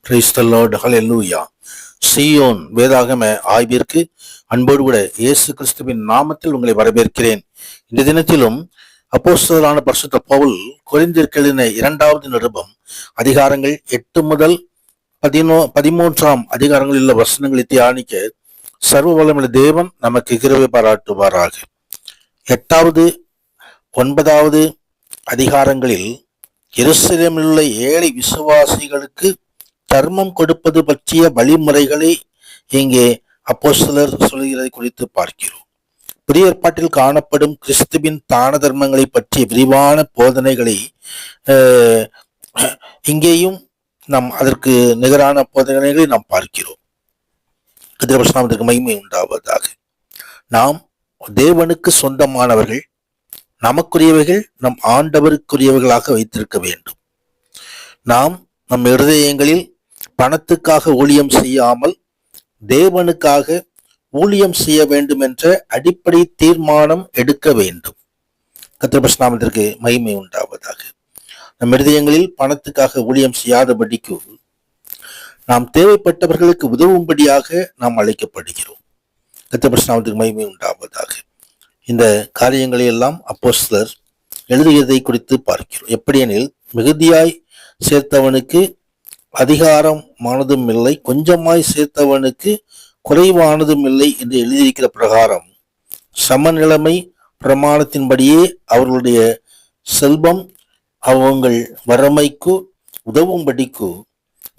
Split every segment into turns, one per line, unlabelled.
Praise the Lord, ஹல்லேலூயா. சீயோன் வேதாகம ஆய்விற்கு அன்போடு கூட இயேசு கிறிஸ்துவின் நாமத்தில் உங்களை வரவேற்கிறேன். இந்த தினத்திலும் அப்போஸ்தலரான பரிசுத்த பவுல் கொரிந்தியருக்கு எழுதின 2வது நிருபம் அதிகாரங்கள் 8 முதல் 13 அதிகாரங்களில் உள்ள வசனங்களை தியானிக்க சர்வ வல்லமையுள்ள தேவன் நமக்கு கிருபை பாராட்டுவாராக. 8வது 9வது அதிகாரங்களில் எருசலேமில் உள்ள ஏழை விசுவாசிகளுக்கு தர்மம் கொடுப்பது பற்றிய வழிமுறைகளை இங்கே அப்போஸ்தலர் சொல்கிறதை குறித்து பார்க்கிறோம். புதிய ஏற்பாட்டில் காணப்படும் கிறிஸ்துவின் தான தர்மங்களை பற்றிய விரிவான போதனைகளை இங்கேயும் நாம் அதற்கு நிகரான போதனைகளை நாம் பார்க்கிறோம். கர்த்தருக்கு மகிமை உண்டாவதாக. நாம் தேவனுக்கு சொந்தமானவர்கள், நமக்குரியவைகள் நம் ஆண்டவருக்குரியவைகளாக வைத்திருக்க வேண்டும். நாம் நம் இருதயங்களில் பணத்துக்காக ஊழியம் செய்யாமல் தேவனுக்காக ஊழியம் செய்ய வேண்டும் என்ற அடிப்படை தீர்மானம் எடுக்க வேண்டும். கர்த்தருடைய நாமத்திற்கு மகிமை உண்டாவதாக. நம் இருதயங்களில் பணத்துக்காக ஊழியம் செய்யாதபடிக்கு நாம் தேவைப்பட்டவர்களுக்கு உதவும்படியாக நாம் அழைக்கப்படுகிறோம். கர்த்தருடைய நாமத்திற்கு மகிமை உண்டாவதாக. இந்த காரியங்களை எல்லாம் அப்போஸ்தலர் எழுதியதை குறித்து பார்க்கிறோம். எப்படியெனில், மிகுதியாய் சேர்த்தவனுக்கு அதிகாரமானதும் இல்லை, கொஞ்சமாய் சேர்த்தவனுக்கு குறைவானதும் இல்லை என்று எழுதியிருக்கிற பிரகாரம் சமநிலைமை பிரமாணத்தின்படியே அவர்களுடைய செல்வம் அவங்கள் வறுமைக்கு உதவும்படிக்கு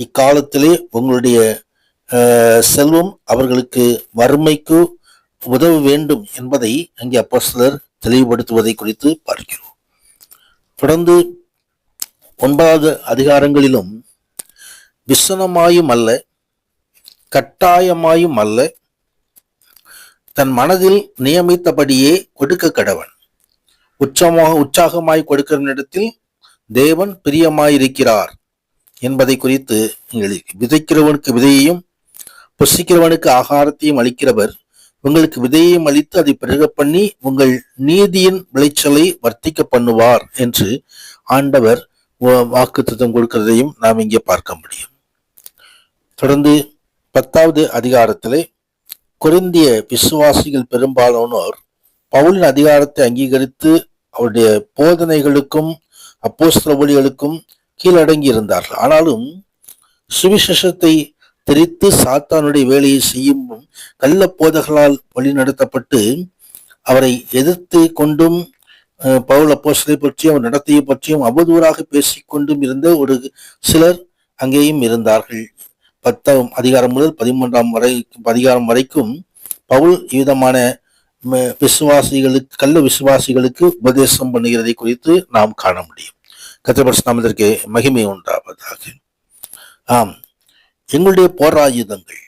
இக்காலத்திலே உங்களுடைய செல்வம் அவர்களுக்கு வறுமைக்கு உதவ வேண்டும் என்பதை அங்கே அப்போஸ்தலர் தெளிவுபடுத்துவதை குறித்து பார்க்கிறோம். தொடர்ந்து 9வது அதிகாரங்களிலும் விசனமாயும் அல்ல, கட்டாயமாயும் அல்ல, தன் மனதில் நியமித்தபடியே கொடுக்க கடவன். உற்சாகமாய் கொடுக்கிறவனிடத்தில் தேவன் பிரியமாயிருக்கிறார் என்பதை குறித்து விதைக்கிறவனுக்கு விதையையும் புசிக்கிறவனுக்கு ஆகாரத்தையும் அளிக்கிறவர் உங்களுக்கு விதையையும் அளித்து அதை பெருக பண்ணி உங்கள் நீதியின் விளைச்சலை வர்த்திக்க பண்ணுவார் என்று ஆண்டவர் வாக்குத்தத்தம் கொடுக்கிறதையும் நாம் இங்கே பார்க்க முடியும். தொடர்ந்து 10வது அதிகாரத்திலே கொரிந்திய விசுவாசிகள் பெரும்பாலானோர் பவுலின் அதிகாரத்தை அங்கீகரித்து அவருடைய போதனைகளுக்கும் அப்போஸ்தல ஊழியர்களுக்கும் கீழடங்கி இருந்தார்கள். ஆனாலும் சுவிசேஷத்தை தெரித்து சாத்தானுடைய வேலையை செய்யும் கள்ள போதகளால் வழி நடத்தப்பட்டு அவரை எதிர்த்து கொண்டும் பவுல் அப்போஸ்தலரை பற்றியும் அவர் நடத்தையை பற்றியும் அவதூறாக பேசிக்கொண்டும் இருந்த ஒரு சிலர் அங்கேயும் இருந்தார்கள். 10ஆம் அதிகாரம் முதல் 13ஆம் அதிகாரம் வரைக்கும் பவுல் விதமான விசுவாசிகளுக்கு கள்ள விசுவாசிகளுக்கு உபதேசம் பண்ணுகிறதை குறித்து நாம் காண முடியும். கர்த்தருடைய நாமத்திற்கு மகிமை உண்டாவதாக. ஆம், எங்களுடைய போராயுதங்கள்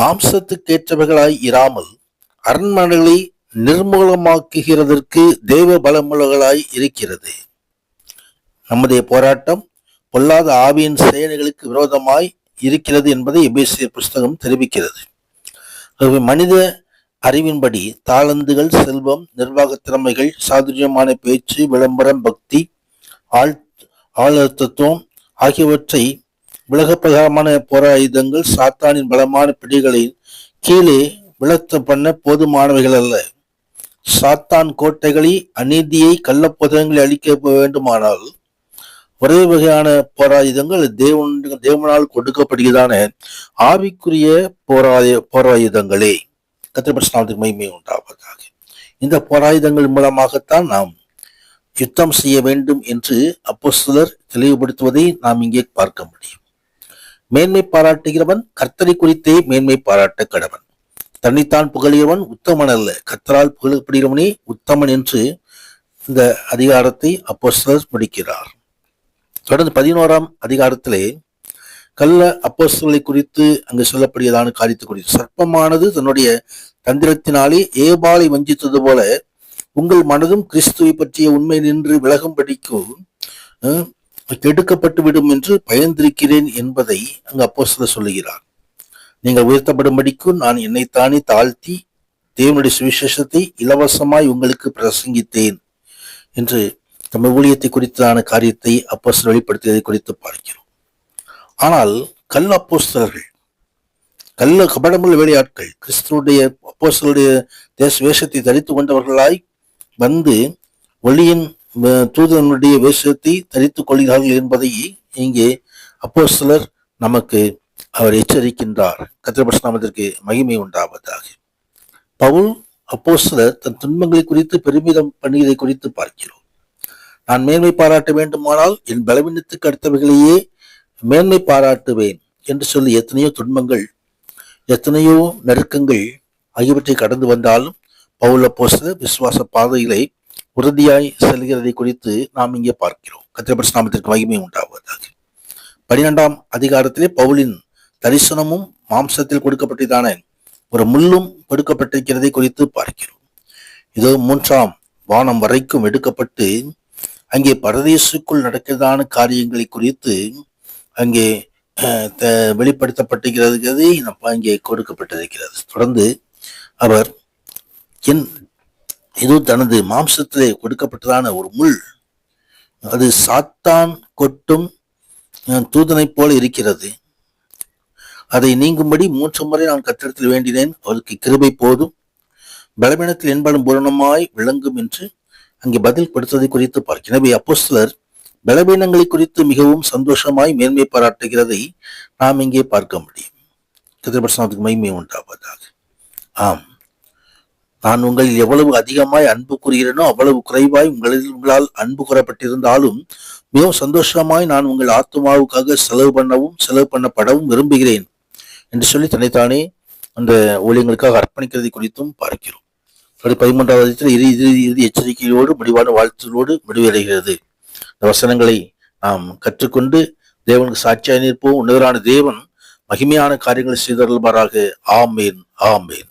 மாம்சத்துக்கேற்றவர்களாய் இராமல் அரண்மனைகளை நிர்மூலமாக்குகிறதற்கு தேவ பலமுள்ளவர்களாய் இருக்கிறது. நம்முடைய போராட்டம் பொல்லாத ஆவியின் செயல்களுக்கு விரோதமாய் இருக்கிறது என்பதை எபேசியர் புஸ்தகம் தெரிவிக்கிறது. மனித அறிவின்படி தாளந்துகள், செல்வம், நிர்வாக திறமைகள், சாதுரியமான பேச்சு, விளம்பரம், பக்தி, ஆழ்த்தத்துவம் ஆகியவற்றை உலக பிரகாரமான போராயுதங்கள் சாத்தானின் பலமான பிடிகளில் கீழே விளத்த பண்ண போதுமானவைகள் அல்ல. சாத்தான் கோட்டைகளை அநீதியை கள்ளப்புதங்களை அளிக்க வேண்டுமானால் ஒரே வகையான போராயுதங்கள் தேவனால் கொடுக்கப்படுகிறதான ஆவிக்குரிய போராயுதங்களே. கர்த்தருடைய மகிமை உண்டாவதாக. இந்த போராயுதங்கள் மூலமாகத்தான் நாம் யுத்தம் செய்ய வேண்டும் என்று அப்போஸ்தலர் தெளிவுபடுத்துவதை நாம் இங்கே பார்க்க முடியும். மேன்மை பாராட்டுகிறவன் கர்த்தரை குறித்தே மேன்மை பாராட்ட கடவன். தன்னைத்தான் புகழியவன் உத்தமன் அல்ல, கர்த்தரால் புகழப்படுகிறவனே உத்தமன் என்று இந்த அதிகாரத்தை அப்போஸ்தலர் முடிக்கிறார். தொடர்ந்து 11ஆம் அதிகாரத்திலே கள்ள அப்போஸ்தலரை குறித்து அங்கு சொல்லப்படுகிறதான காரியத்தை குறித்து, சர்ப்பமானது தன்னுடைய தந்திரத்தினாலே ஏபாலை வஞ்சித்தது போல உங்கள் மனதும் கிறிஸ்துவை பற்றிய உண்மை நின்று விலகும்படிக்கு கெடுக்கப்பட்டு விடும் என்று பயந்திருக்கிறேன் என்பதை அங்கு அப்போஸ்தலர் சொல்லுகிறார். நீங்கள் உயர்த்தப்படும்படிக்கு நான் என்னைத்தானே தாழ்த்தி தேவனுடைய சுவிசேஷத்தை இலவசமாய் உங்களுக்கு பிரசங்கித்தேன் என்று தம் ஊழியத்தை குறித்தான காரியத்தை அப்போஸ்தலர் வெளிப்படுத்தியதை குறித்து பார்க்கிறோம். ஆனால் கள்ள அப்போஸ்தலர்கள், கள்ள கபடமுள்ள வேலையாட்கள் கிறிஸ்துடைய அப்போஸ்தலருடைய வேஷத்தை தரித்து கொண்டவர்களாய் வந்து ஒளியின் தூதனுடைய வேஷத்தை தரித்துக் கொள்கிறார்கள் என்பதை இங்கே அப்போஸ்தலர் நமக்கு அவர் எச்சரிக்கின்றார். கர்த்தருடைய பரிசுத்த நாமத்திற்கு மகிமை உண்டாவதாக. பவுல் அப்போஸ்தலர் தன் துன்பங்களை குறித்து பெருமிதம் பண்ணுவதை குறித்து பார்க்கிறோம். நான் மேன்மை பாராட்ட வேண்டுமானால் என் பலவீனத்துக்கு அடுத்தவைகளையே மேன்மை பாராட்டுவேன் என்று சொல்லி எத்தனையோ துன்பங்கள், எத்தனையோ நெருக்கங்கள் ஆகியவற்றை கடந்து வந்தாலும் பவுல் அப்போஸ்தலர் விசுவாச பாதைகளை உறுதியாய் செல்கிறதை குறித்து நாம் இங்கே பார்க்கிறோம். கர்த்தருடைய பரிசுத்த நாமத்திற்கு மகிமை உண்டாவதாக. 12ஆம் அதிகாரத்திலே பவுலின் தரிசனமும் மாம்சத்தில் கொடுக்கப்பட்டதான ஒரு முள்ளும் கொடுக்கப்பட்டிருக்கிறதை குறித்து பார்க்கிறோம். இதோ 3ஆம் வானம் வரைக்கும் எடுக்கப்பட்டு அங்கே பரதேசுக்குள் நடக்கிறதான காரியங்களை குறித்து அங்கே வெளிப்படுத்தப்பட்டிருக்கிறது, அங்கே கொடுக்கப்பட்டிருக்கிறது. தொடர்ந்து அவர் இது தனது மாம்சத்திலே கொடுக்கப்பட்டதான ஒரு முள், அது சாத்தான் கொட்டும் தூதனை போல இருக்கிறது. அதை நீங்கும்படி 3 முறை நான் கர்த்தரிடத்தில் வேண்டினேன், அவருக்கு கிருபை போதும், பலவீனத்தில் என்பதும் பூரணமாய் விளங்கும் என்று அங்கே பதில் கொடுத்ததை குறித்து பார்க்கிறோம். எனவே அப்போஸ்தலர் பலவீனங்களை குறித்து மிகவும் சந்தோஷமாய் மேன்மை பாராட்டுகிறதை நாம் இங்கே பார்க்க முடியும். கர்த்தருடைய பரிசுத்தத்துக்கு மகிமை உண்டாவதாக. ஆம், நான் உங்களில் எவ்வளவு அதிகமாய் அன்பு கூறுகிறேனோ அவ்வளவு குறைவாய் உங்களால் அன்பு கூறப்பட்டிருந்தாலும் மிகவும் சந்தோஷமாய் நான் உங்கள் ஆத்மாவுக்காக செலவு பண்ணப்படவும் விரும்புகிறேன் என்று சொல்லி தன்னைத்தானே அந்த ஊழியங்களுக்காக அர்ப்பணிக்கிறதை குறித்தும் பார்க்கிறோம். 13வது இறுதி எச்சரிக்கையோடு முடிவான வாழ்த்துகளோடு முடிவடைகிறது. இந்த வசனங்களை நாம் கற்றுக்கொண்டு தேவனுக்கு சாட்சியாய் நிற்போம். உன்னதரான தேவன் மகிமையான காரியங்களை செய்தருள்வாராக. ஆமேன், ஆமேன்.